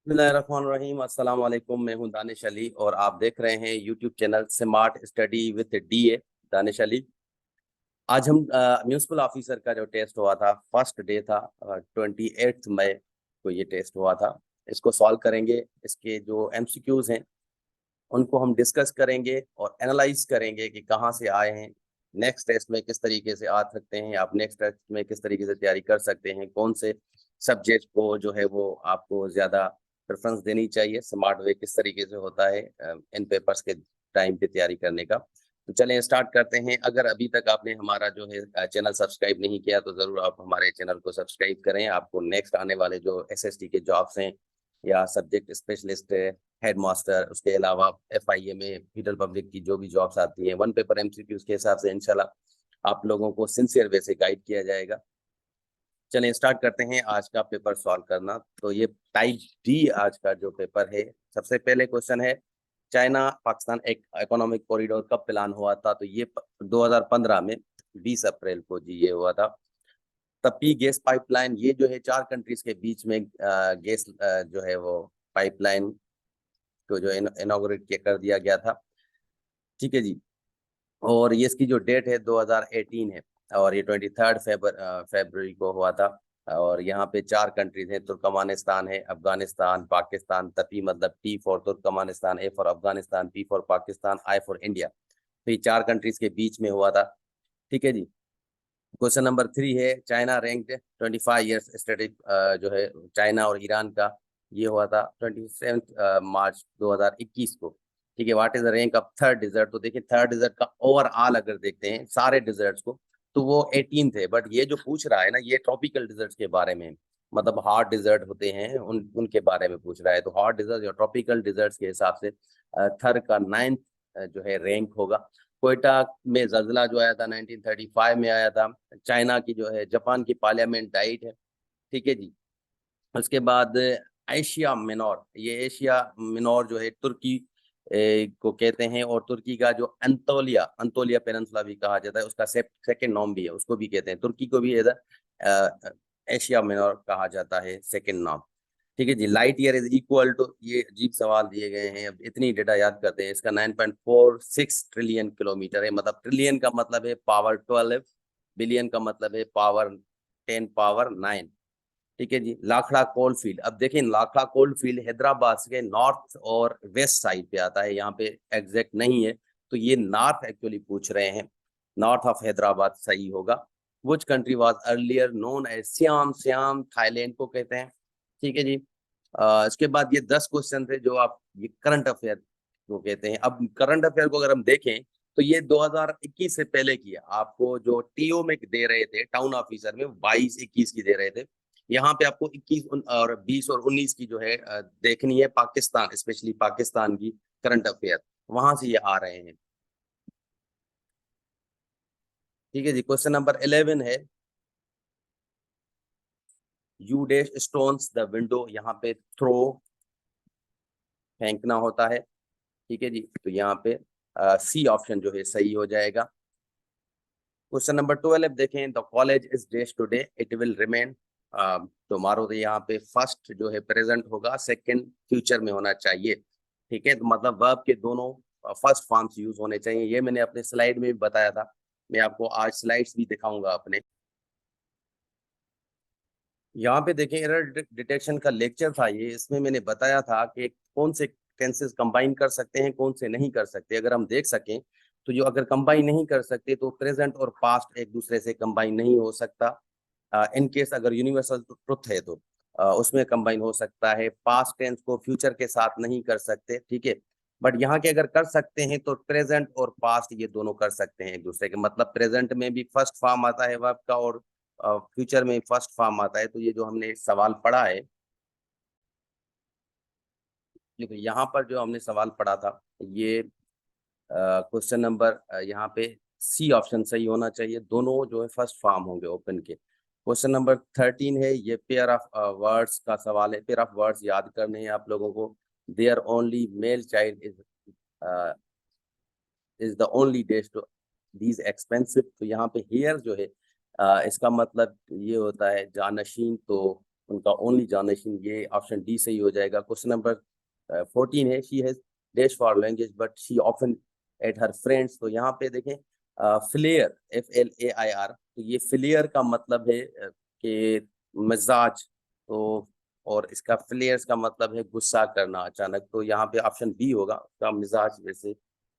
बिस्मिल्लाहिर्रहमानिर्रहीम। अस्सलाम वालेकुम। मैं हूं दानिश अली और आप देख रहे हैं YouTube channel smart study with DA Danish Ali. आज हम म्यूनसिपल ऑफिसर का जो टेस्ट हुआ था, फर्स्ट डे था, 28 मई को ये टेस्ट हुआ था। इसको सॉल्व करेंगे। इसके जो एमसीक्यूज हैं उनको हम डिस्कस करेंगे और एनालाइज करेंगे कि कहाँ से आए हैं, नेक्स्ट टेस्ट में किस तरीके से आ सकते हैं, आप नेक्स्ट टेस्ट में किस तरीके से तैयारी कर सकते हैं, कौन से सब्जेक्ट को जो है वो आपको ज़्यादा प्रेफरेंस देनी चाहिए, स्मार्ट वे किस तरीके से होता है इन पेपर्स के टाइम पे तैयारी करने का। तो चलें स्टार्ट करते हैं। अगर अभी तक आपने हमारा जो है चैनल सब्सक्राइब नहीं किया तो ज़रूर आप हमारे चैनल को सब्सक्राइब करें। आपको नेक्स्ट आने वाले जो एसएसटी के जॉब्स हैं या सब्जेक्ट स्पेशलिस्ट हेड मास्टर, उसके अलावा एफआईए में फेडरल पब्लिक की जो भी जॉब्स आती हैं, वन पेपर एमसीक्यूज के हिसाब से इंशाल्लाह आप लोगों को सिंसियर वे से गाइड किया जाएगा। चलें स्टार्ट करते हैं आज का पेपर सॉल्व करना। तो ये टाइप डी आज का जो पेपर है, सबसे पहले क्वेश्चन है चाइना पाकिस्तान एक इकोनॉमिक कॉरिडोर कब प्लान हुआ था? तो ये 2015 में 20 अप्रैल को जी ये हुआ था। तपी गैस पाइपलाइन, ये जो है 4 कंट्रीज के बीच में गैस जो है वो पाइपलाइन को जो इनॉग्रेट कर दिया गया था। ठीक है जी। और ये इसकी जो डेट है 2018 है और ये 23 फरवरी को हुआ था। और यहाँ पे 4 कंट्रीज हैं, तुर्कमानिस्तान है, अफगानिस्तान, पाकिस्तान। तपी मतलब T for Turkmenistan, A for Afghanistan, P for Pakistan, I for India. तो ये 4 कंट्रीज के बीच में हुआ था। ठीक है जी। क्वेश्चन नंबर 3 है चाइना रैंक्ड 25 ईयर्स स्टैटिक, जो है चाइना और ईरान का ये हुआ था 27 मार्च 2021 को। ठीक है। What is the rank of third desert? तो देखिए थर्ड डिजर्ट का ओवरऑल अगर देखते हैं सारे डिजर्ट्स को तो वो 18 थे। बट ये जो पूछ रहा है ना, ये ट्रॉपिकल डिजर्ट्स के बारे में, मतलब हॉट डिजर्ट होते हैं उनके बारे में पूछ रहा है। तो हॉट डिजर्ट या ट्रॉपिकल डिजर्ट्स के हिसाब से थर्ड का 9th जो है रैंक होगा। क्वेटा में जल्जला जो आया था 1935 में आया था। चाइना की जो है जापान की पार्लियामेंट डाइट है। ठीक है जी। उसके बाद एशिया मिनोर, ये एशिया मिनोर जो है तुर्की को कहते हैं। और तुर्की का जो अंतोलिया अंतोलिया पेनिनसुला भी कहा जाता है, उसका सेकंड नाम भी है, उसको भी कहते हैं। तुर्की को भी इधर एशिया मिनोर कहा जाता है, सेकंड नाम। ठीक है जी। Light year is equal to, ये अजीब सवाल दिए गए हैं, अब इतनी डेटा याद करते हैं। इसका 9.46 ट्रिलियन किलोमीटर है। मतलब ट्रिलियन का मतलब है पावर 12, बिलियन का मतलब है पावर 10 पावर 9। ठीक है जी। लाखड़ा कोल फील्ड, अब देखें लाखड़ा कोल फील्ड हैदराबाद के नॉर्थ और वेस्ट साइड पे आता है, यहाँ पे एग्जैक्ट नहीं है। तो ये नॉर्थ एक्चुअली पूछ रहे हैं, नॉर्थ ऑफ हैदराबाद सही होगा। Which country was earlier known as Siam? Siam Thailand को कहते हैं। ठीक है जी। इसके बाद ये 10 क्वेश्चन थे जो आप ये करंट अफेयर को कहते हैं। अब करंट अफेयर को अगर हम देखें तो ये 2021 से पहले की है। आपको जो टीओ में दे रहे थे टाउन ऑफिसर में 22-21 की दे रहे थे। यहाँ पे आपको 21 और 20 और 19 की जो है देखनी है, पाकिस्तान, स्पेशली पाकिस्तान की करंट अफेयर, वहां से ये आ रहे हैं। ठीक है जी। क्वेश्चन नंबर 11 है you dash stones the window, यहाँ पे थ्रो फेंकना होता है। ठीक है जी। तो यहाँ पे सी ऑप्शन जो है सही हो जाएगा। क्वेश्चन नंबर 12 देखें, the college is days today it will remain tomorrow. तो यहाँ पे फर्स्ट जो है प्रेजेंट होगा, सेकंड फ्यूचर में होना चाहिए। ठीक है। तो मतलब वर्ब के दोनों फर्स्ट फॉर्म्स यूज होने चाहिए। ये मैंने अपने स्लाइड में भी बताया था, मैं आपको आज स्लाइड्स भी दिखाऊंगा अपने। यहाँ पे देखें एरर डिटेक्शन का लेक्चर था ये, इसमें मैंने बताया था कि कौन से टेंसेस कंबाइन कर सकते हैं, कौन से नहीं कर सकते। अगर हम देख सकें तो जो अगर कंबाइन नहीं कर सकते तो प्रेजेंट और पास्ट एक दूसरे से कंबाइन नहीं हो सकता। इन केस अगर यूनिवर्सल ट्रुथ है तो उसमें कंबाइन हो सकता है। पास्ट टेंस को फ्यूचर के साथ नहीं कर सकते। ठीक है। बट यहाँ के अगर कर सकते हैं तो प्रेजेंट और पास्ट ये दोनों कर सकते हैं एक दूसरे के। मतलब प्रेजेंट में भी फर्स्ट फॉर्म आता है वर्ब का और फ्यूचर में फर्स्ट फॉर्म आता है। तो ये जो हमने सवाल पढ़ा है, देखो यहाँ पर जो हमने सवाल पढ़ा था ये क्वेश्चन नंबर यहाँ पे सी ऑप्शन सही होना चाहिए। दोनों जो है फर्स्ट फॉर्म होंगे ओपन के। क्वेश्चन नंबर 13 है, ये पेयर ऑफ वर्ड्स का सवाल है। पेयर ऑफ वर्ड्स याद करने हैं आप लोगों को। There only male child is the only days to these expensive. तो यहाँ पे हेयर जो है इसका मतलब ये होता है जानशीन। तो उनका ओनली जनरेशन, ये ऑप्शन डी सही हो जाएगा। क्वेश्चन नंबर 14 है, she has dash for language but she often at her friends. तो यहाँ पे देखें फ्लेयर, FLAIR, तो ये फ्लेयर का मतलब है कि मिजाज, तो और इसका फ्लेयर्स का मतलब है गुस्सा करना अचानक। तो यहाँ पे ऑप्शन बी होगा, उसका मिजाज वैसे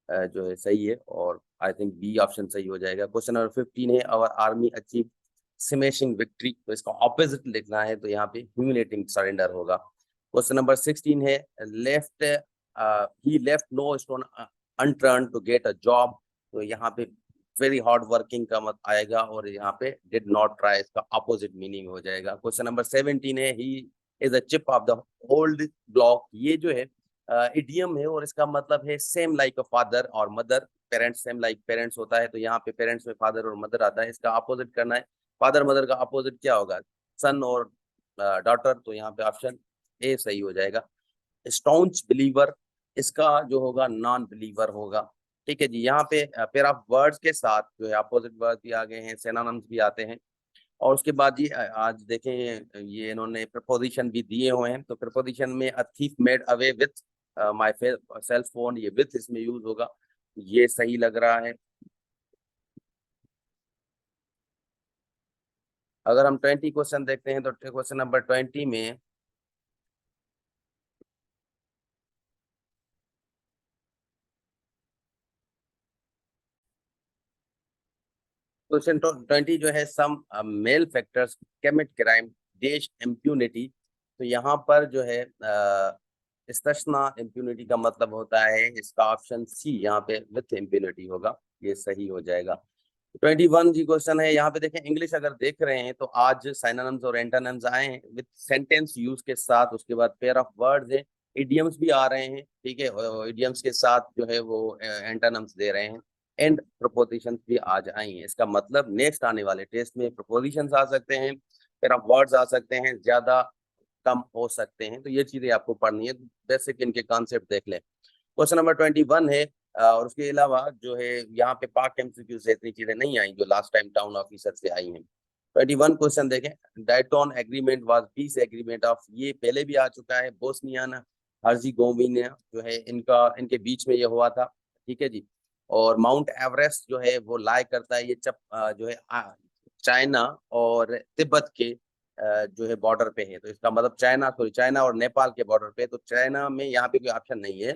जो है सही है, और आई थिंक बी ऑप्शन सही हो जाएगा। क्वेश्चन नंबर 15 है, our army achieve smashing victory, तो इसका ऑपोजिट लिखना है, तो यहाँ पे ह्यूमिलेटिंग सरेंडर होगा। क्वेश्चन नंबर 16 है, लेफ्ट ही left no stone unturn to get a job, तो यहाँ पे वेरी हार्ड वर्किंग का मत आएगा, और यहाँ पे डिड नॉट ट्राई, इसका अपोजिट मीनिंग हो जाएगा। क्वेश्चन नंबर 17 है, he is a chip off the old block, ये जो है इडियम है, और इसका मतलब है सेम लाइक अ फादर और mother, parents same like parents होता है, तो यहाँ पे पेरेंट्स में फादर और मदर आता है, इसका अपोजिट करना है। फादर मदर का अपोजिट क्या होगा, सन और डॉटर, तो यहाँ पे ऑप्शन ए सही हो जाएगा। स्टॉन्च बिलीवर, इसका जो होगा नॉन बिलीवर होगा। ठीक है जी, यहाँ पे पेयर ऑफ वर्ड्स के साथ जो है अपोजिट वर्ड भी आ गए हैं, सिनोनिम्स भी आते हैं। और उसके बाद जी आज देखें ये इन्होंने प्रपोजिशन भी दिए हुए हैं, तो प्रपोजिशन में a thief made away with my cell phone, ये विथ इसमें यूज होगा, ये सही लग रहा है। अगर हम 20 क्वेश्चन देखते हैं, तो क्वेश्चन नंबर 20 में क्वेश्चन 20 जो है, some male factors commit crime dash impunity, तो यहाँ पर जो है इस्तिस्ना इम्प्यूनिटी का मतलब होता है, इसका ऑप्शन सी यहाँ पे विथ इम्प्यूनिटी होगा, ये सही हो जाएगा। 21 जी क्वेश्चन है, यहाँ पे देखें इंग्लिश अगर देख रहे हैं, तो आज साइनोनिम्स और एंटोनिम्स आए हैं विथ सेंटेंस यूज के साथ, उसके बाद पेयर ऑफ वर्ड्स है, इडियम्स भी आ रहे हैं, ठीक है, इडियम्स के साथ जो है वो एंटोनिम्स दे रहे हैं, एंड प्रपोजिशंस भी आज आई हैं। इसका मतलब नेक्स्ट आने वाले टेस्ट में प्रपोजिशंस आ सकते हैं, पेयर ऑफ वर्ड्स आ सकते हैं, ज्यादा कम हो सकते हैं, तो ये चीजें आपको पढ़नी है, बेसिक इनके कॉन्सेप्ट देख लें। क्वेश्चन नंबर 21 है, और उसके अलावा जो है यहाँ पे पाक एमसीक्यू से इतनी चीजें नहीं आई जो लास्ट टाइम टाउन ऑफिसर से आई हैं। 21 क्वेश्चन देखें, Dayton agreement was peace agreement of, ये पहले भी आ चुका है, बोस्नियाना हर्जिगोविना जो है इनका, इनके बीच में ये हुआ था, ठीक है जी। और माउंट एवरेस्ट जो है वो लाई करता है, ये जो है चाइना और तिब्बत के जो है बॉर्डर पे है, तो इसका मतलब चाइना और नेपाल के बॉर्डर पे, तो चाइना में यहाँ पे कोई ऑप्शन नहीं है,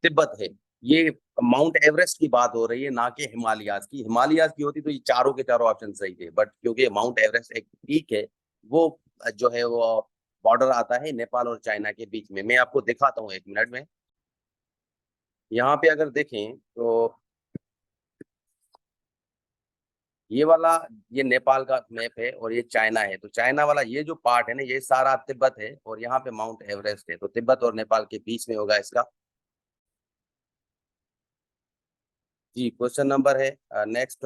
तिब्बत है। ये माउंट एवरेस्ट की बात हो रही है, ना कि हिमालयाज की, हिमालयाज की होती तो ये चारों के चारों ऑप्शन सही थे, बट क्योंकि माउंट एवरेस्ट एक पीक है, वो जो है वो बॉर्डर आता है नेपाल और चाइना के बीच में। मैं आपको दिखाता हूँ 1 मिनट में। यहाँ पे अगर देखें तो ये वाला, ये नेपाल का मैप है, और ये चाइना है, तो चाइना वाला ये जो पार्ट है ना, ये सारा तिब्बत है, और यहाँ पे माउंट एवरेस्ट है, तो तिब्बत और नेपाल के बीच में होगा इसका। जी क्वेश्चन नंबर है नेक्स्ट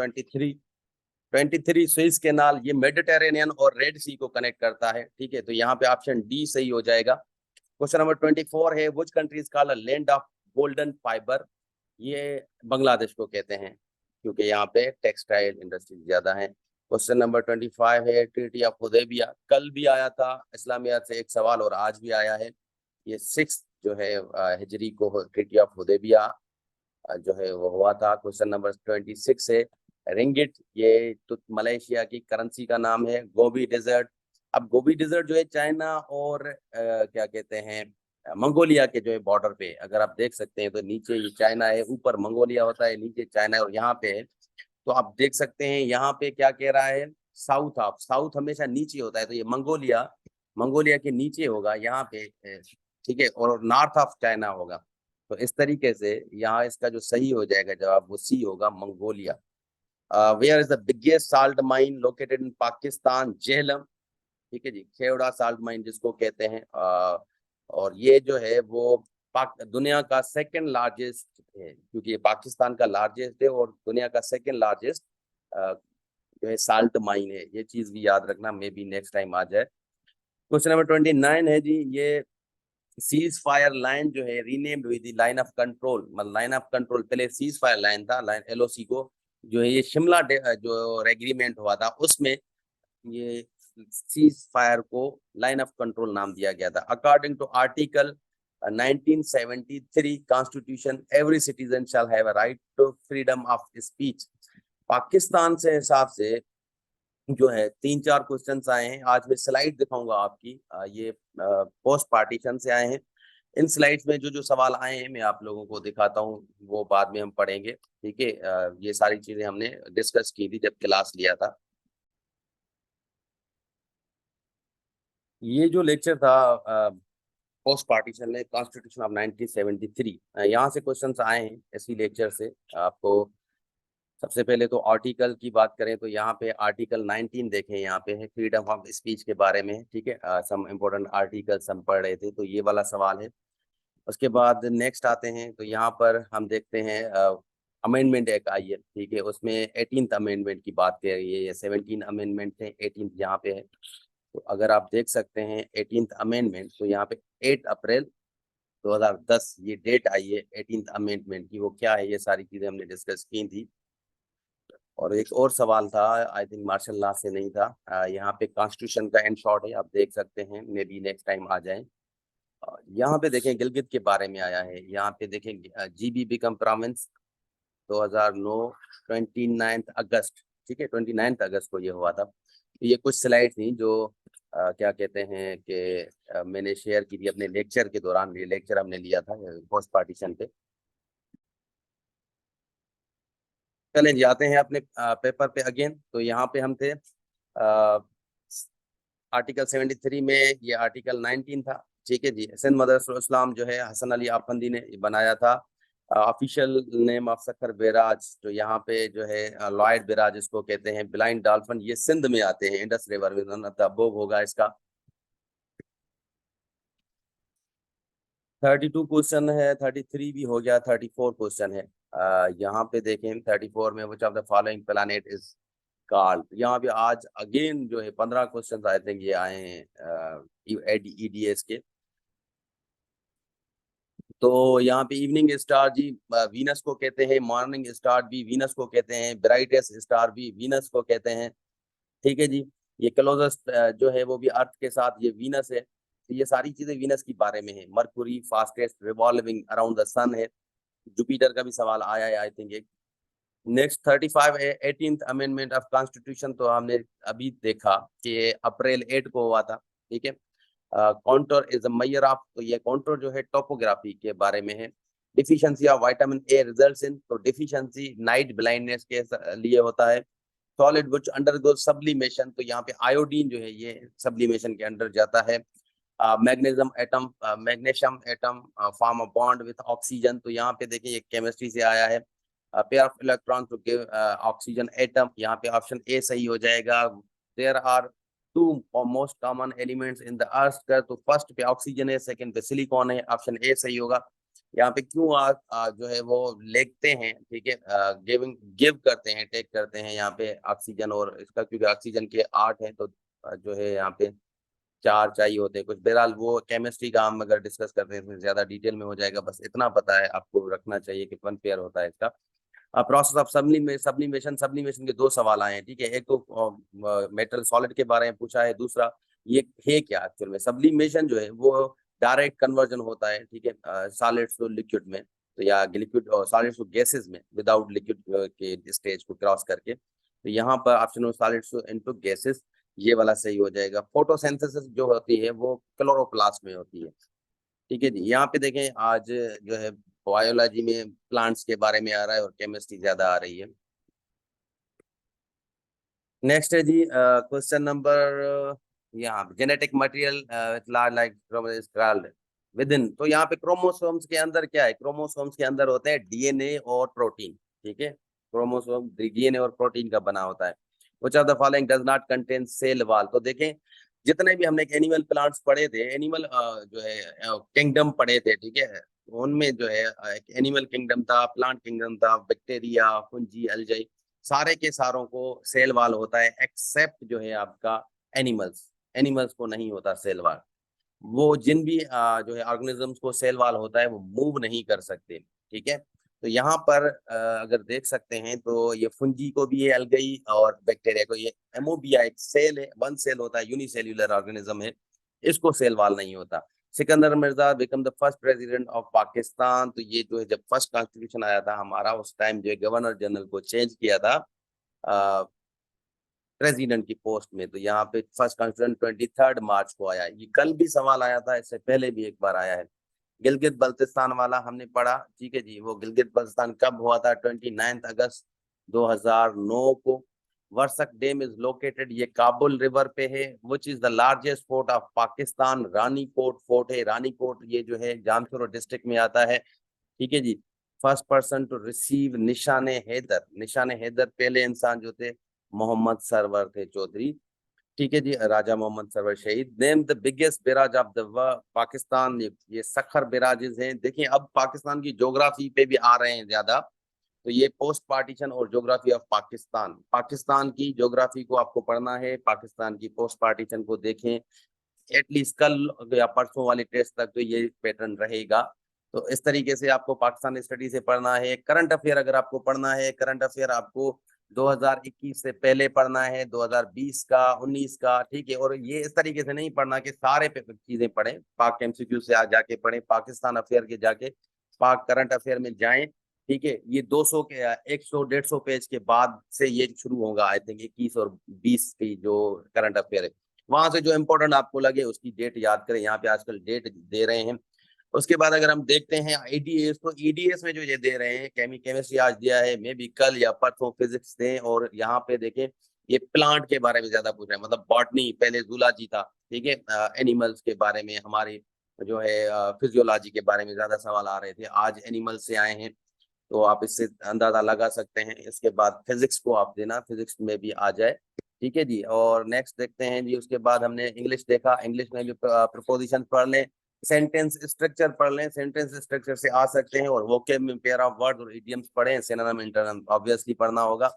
23 स्वेज कैनाल, ये मेडिटेरेनियन और रेड सी को कनेक्ट करता है, ठीक है, तो यहाँ पे ऑप्शन डी सही हो जाएगा। क्वेश्चन नंबर 24 है, which country is called land of golden fibre, ये बांग्लादेश को कहते हैं, क्योंकि यहाँ पे टेक्सटाइल इंडस्ट्री ज्यादा है। क्वेश्चन नंबर 25 है, ट्रीटी ऑफ हुदैबिया, कल भी आया था इस्लामिया से एक सवाल, और आज भी आया है, ये 6 जो है हिजरी को ट्रीटी ऑफ हुदैबिया जो है वो हुआ था। क्वेश्चन नंबर 26 है, रिंगिट, ये तो मलेशिया की करेंसी का नाम है। गोबी डेजर्ट, अब गोबी डेजर्ट जो है चाइना और क्या कहते हैं मंगोलिया के जो है बॉर्डर पे, अगर आप देख सकते हैं, तो नीचे ये चाइना है, ऊपर मंगोलिया होता है, नीचे चाइना है, और यहाँ पे है, तो आप देख सकते हैं यहाँ पे क्या कह रहा है, साउथ ऑफ, साउथ हमेशा नीचे होता है, तो ये मंगोलिया, मंगोलिया के नीचे होगा यहाँ पे, ठीक है, और नॉर्थ ऑफ चाइना होगा, तो इस तरीके से यहाँ इसका जो सही हो जाएगा जवाब, वो सी होगा, Mongolia. Where is the biggest salt mine located in Pakistan, Jhelum, ठीक है जी, खेवड़ा साल्ट माइन जिसको कहते हैं, और ये जो है वो दुनिया का सेकंड लार्जेस्ट है, क्योंकि ये पाकिस्तान का लार्जेस्ट है, और दुनिया का सेकंड लार्जेस्ट जो है साल्ट माइन है, ये चीज भी याद रखना, मे बी नेक्स्ट टाइम आ जाए। क्वेश्चन नंबर 29 है जी, ये सीज फायर लाइन जो है रीनेम्ड हुई थी लाइन ऑफ कंट्रोल, मतलब लाइन ऑफ कंट्रोल पहले सीज फायर लाइन था, लाइन LOC को जो है ये शिमला जो एग्रीमेंट हुआ था उसमें ये सीज फायर को लाइन ऑफ कंट्रोल नाम दिया गया था। According to article 1973 constitution, every citizen shall have a right to freedom of speech. Pakistan से हिसाब से जो है 3-4 क्वेश्चंस आए हैं। आज मैं स्लाइड दिखाऊंगा आपकी, ये पोस्ट पार्टीशन से आए हैं। इन स्लाइड्स में जो जो सवाल आए हैं मैं आप लोगों को दिखाता हूँ, वो बाद में हम पढ़ेंगे, ठीक है। ये सारी चीजें हमने डिस्कस की थी जब क्लास लिया था। ये जो लेक्चर था पोस्ट पार्टीशन में कॉन्स्टिट्यूशन ऑफ 1973, यहाँ से क्वेश्चंस आए हैं इसी लेक्चर से। आपको सबसे पहले तो आर्टिकल की बात करें तो यहाँ पे आर्टिकल 19 देखें, यहाँ पे है फ्रीडम ऑफ स्पीच के बारे में, ठीक है। सम इम्पोर्टेंट आर्टिकल्स हम पढ़ रहे थे, तो ये वाला सवाल है। उसके बाद नेक्स्ट आते हैं तो यहाँ पर हम देखते हैं अमेंडमेंट एक आई है, ठीक है। उसमें 18th अमेंडमेंट की बात कर रही है, ये 17 अमेंडमेंट थे, 18th यहाँ पे है। तो अगर आप देख सकते हैं 18th अमेंडमेंट, तो यहाँ पे 8 अप्रैल 2010 ये डेट आई है 18th अमेंडमेंट की। वो क्या है, ये सारी चीजें हमने डिस्कस की थी। और एक और सवाल था, आई थिंक मार्शल लॉ से नहीं था, यहाँ पे कॉन्स्टिट्यूशन का एंड शॉर्ट है, आप देख सकते हैं, मे बी नेक्स्ट टाइम आ जाए। यहाँ पे देखें गिलगित के बारे में आया है, यहाँ पे देखें GB बिकम प्रोविंस 2009 29 अगस्त, ठीक है, 29 अगस्त को ये हुआ था। तो ये कुछ स्लाइड थी जो क्या कहते हैं कि मैंने शेयर की थी अपने लेक्चर के दौरान। ये लेक्चर हमने लिया था पोस्ट पार्टीशन पे। चलें जाते हैं अपने पेपर पे अगेन। तो यहाँ पे हम थे आर्टिकल 73 में, ये आर्टिकल 19 था, ठीक है जी। सिंध मदरसा इस्लाम जो है हसन अली आफंदी ने बनाया था। Official name of Sukkur barrage, जो यहाँ पे जो है लॉयड बैराज इसको कहते हैं। ब्लाइंड डॉल्फिन ये सिंध में आते हैं, इंडस रिवर में अबोव होगा इसका। 32 क्वेश्चन है, 33 भी हो गया, 34 क्वेश्चन है। यहाँ पे देखें 34 में which of the following planet is called. यहाँ पे आज अगेन जो है 15 क्वेश्चन आई थिंक ये आए हैं EDS के। तो यहाँ पे इवनिंग स्टार जी वीनस को कहते हैं, मॉर्निंग स्टार भी वीनस को कहते हैं, ब्राइटेस्ट स्टार भी वीनस को कहते हैं, ठीक है जी। ये क्लोजेस्ट जो है वो भी अर्थ के साथ ये वीनस है। तो ये सारी चीजें वीनस के बारे में है। Mercury fastest revolving around the sun है। जुपिटर का भी सवाल आया है आई थिंक एक। नेक्स्ट 35 है 18th अमेंडमेंट ऑफ कॉन्स्टिट्यूशन, तो हमने अभी देखा कि अप्रैल 8 को हुआ था, ठीक है। Contour is a measure of, तो ये कॉन्टोर जो है टोपोग्राफी के बारे में है। Deficiency of vitamin A results in, तो डिफिशियंसी नाइट ब्लाइंडनेस के लिए होता है। सॉलिड व्हिच अंडरगो सब्लिमेशन, तो यहाँ पे आयोडीन जो है ये सब्लिमेशन के अंडर जाता है। Magnesium atom form a bond with oxygen, तो यहाँ पे देखिए ये केमिस्ट्री से आया है। Pair of electron to give oxygen atom, यहाँ पे ऑप्शन ए सही हो जाएगा। There are two most common elements in the earth का, तो फर्स्ट पे ऑक्सीजन है, सेकंड पे सिलिकॉन है, ऑप्शन ए सही होगा। यहाँ पे क्यों जो है वो लेते हैं, ठीक है, गिव करते हैं, टेक करते हैं यहाँ पे ऑक्सीजन और इसका, क्योंकि ऑक्सीजन के 8 है, तो जो है यहाँ पे 4 चाहिए होते हैं कुछ। बहरहाल वो केमिस्ट्री का हम अगर डिस्कस करते हैं तो ज्यादा डिटेल में हो जाएगा, बस इतना पता है आपको रखना चाहिए कि 1 पेयर होता है इसका। प्रोसेस ऑफ सब्लिमेशन, सब्लिमेशन के 2 सवाल आए हैं, ठीक है। एक तो मेटल सॉलिड के बारे में पूछा है, दूसरा ये है क्या एक्चुअल में। सब्लिमेशन जो है वो डायरेक्ट कन्वर्जन होता है, ठीक है, सॉलिड्स टू लिक्विड में, तो या लिक्विड और सॉलिड्स टू गैसेस में विदाउट लिक्विड के स्टेज को क्रॉस करके। तो यहाँ पर ऑप्शन सॉलिड्स इनटू गैसेस, ये वाला सही हो जाएगा। फोटोसिंथेसिस जो होती है वो क्लोरोप्लास्ट में होती है, ठीक है जी। यहाँ पे देखें आज जो है बायोलॉजी में प्लांट्स के बारे में आ रहा है और केमिस्ट्री ज्यादा आ रही है। नेक्स्ट है जी क्वेश्चन नंबर, यहाँ genetic material like with in, तो यहाँ पे क्रोमोसोम्स के अंदर क्या है, क्रोमोसोम्स के अंदर होते हैं DNA और प्रोटीन, ठीक है। क्रोमोसोम DNA और प्रोटीन का बना होता है। Which of the following does not contain cell wall, तो देखें जितने भी हमने एनिमल प्लांट्स पढ़े थे, एनिमल जो है किंगडम पढ़े थे, ठीक है, उनमें जो है एनिमल किंगडम था, प्लांट किंगडम था, बैक्टीरिया, फंजी, अलजाई, सारे के सारों को सेल वाल होता है, एक्सेप्ट जो है आपका एनिमल्स। एनिमल्स को नहीं होता सेल वाल। वो जिन भी जो है ऑर्गेनिजम्स को सेल वाल होता है वो मूव नहीं कर सकते, ठीक है। तो यहाँ पर अगर देख सकते हैं तो ये फुंजी को भी ये अलगई और बैक्टीरिया को ये एमोबिया एक सेल है, वन सेल होता है, यूनिसेल्युलर ऑर्गेनिज्म है, इसको सेल वाल नहीं होता। Sikandar Mirza become the first president of Pakistan. तो ये जो है जब फर्स्ट कॉन्स्टिट्यूशन आया था हमारा, उस टाइम जो है गवर्नर जनरल को चेंज किया था प्रेसिडेंट की पोस्ट में। तो यहाँ पे फर्स्ट कॉन्स्टिट्यूशन 23 मार्च को आया। ये कल भी सवाल आया था, इससे पहले भी एक बार आया है। गिलगित बल्तिस्तान वाला हमने पढ़ा, ठीक है जी। वो गिलगित बल्तिस्तान कब हुआ था? 29 अगस्त 2009 को। वर्सक डैम इज लोकेटेड, ये काबुल रिवर पे है। Which is the largest fort of Pakistan? Ranikot fort है। रानीकोट ये जो है जामशोरो डिस्ट्रिक्ट में आता है, ठीक है जी। फर्स्ट पर्सन टू रिसीव निशाने हैदर, निशाने हैदर पहले इंसान जो थे मोहम्मद सरवर थे चौधरी, ठीक है जी, राजा मोहम्मद सरवर शहीद। Name the biggest barrage of the Pakistan, ये सखर बिराजेस हैं। देखिए अब पाकिस्तान की ज्योग्राफी पे भी आ रहे हैं ज्यादा। तो ये पोस्ट पार्टीशन और ज्योग्राफी ऑफ पाकिस्तान, पाकिस्तान की ज्योग्राफी को आपको पढ़ना है, पाकिस्तान की पोस्ट पार्टीशन को देखें एटलीस्ट कल या परसों वाले टेस्ट तक, तो ये पैटर्न रहेगा। तो इस तरीके से आपको पाकिस्तान स्टडी से पढ़ना है। करंट अफेयर अगर आपको पढ़ना है, करंट अफेयर आपको 2021 से पहले पढ़ना है, 2020 का, 19 का, ठीक है। और ये इस तरीके से नहीं पढ़ना कि सारे चीजें पढ़ें, पाक एमसीक्यू से जाके पढ़ें, पाकिस्तान अफेयर के जाके पाक करंट अफेयर में जाएं, ठीक है। ये 200 के 100-150 पेज के बाद से ये शुरू होगा, आई थिंक 21 और 20 की जो करंट अफेयर है। वहां से जो इम्पोर्टेंट आपको लगे उसकी डेट याद करें, यहाँ पे आजकल डेट दे रहे हैं। उसके बाद अगर हम देखते हैं ईडीएस, तो ईडीएस में जो ये दे रहे हैं, केमिस्ट्री आज दिया है, मे बी कल या परसों फिजिक्स दें। और यहाँ पे देखें ये प्लांट के बारे में ज्यादा पूछ रहे हैं, मतलब बॉटनी, पहले जूलॉजी था, ठीक है, एनिमल्स के बारे में, हमारे जो है फिजियोलॉजी के बारे में ज्यादा सवाल आ रहे थे, आज एनिमल से आए हैं। तो आप इससे अंदाजा लगा सकते हैं। इसके बाद फिजिक्स को आप देना, फिजिक्स में भी आ जाए, ठीक है जी। और नेक्स्ट देखते हैं जी, उसके बाद हमने इंग्लिश देखा, इंग्लिश में भी प्रीपोजिशन पढ़ लें, सेंटेंस स्ट्रक्चर पढ़ लें, सेंटेंस स्ट्रक्चर से आ सकते हैं। और वोकेब में पेयर ऑफ वर्ड और इडियम्स पढ़ें, सिनोनिम इंटरनम ऑब्वियसली पढ़ना होगा,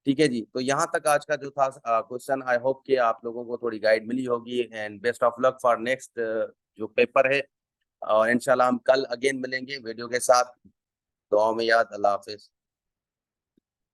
ठीक है जी। तो यहाँ तक आज का जो था क्वेश्चन, आई होप कि आप लोगों को थोड़ी गाइड मिली होगी। And best of luck for next जो पेपर है। और इंशाल्लाह हम कल अगेन मिलेंगे वीडियो के साथ। दुआ में याद। अल्लाह हाफिज।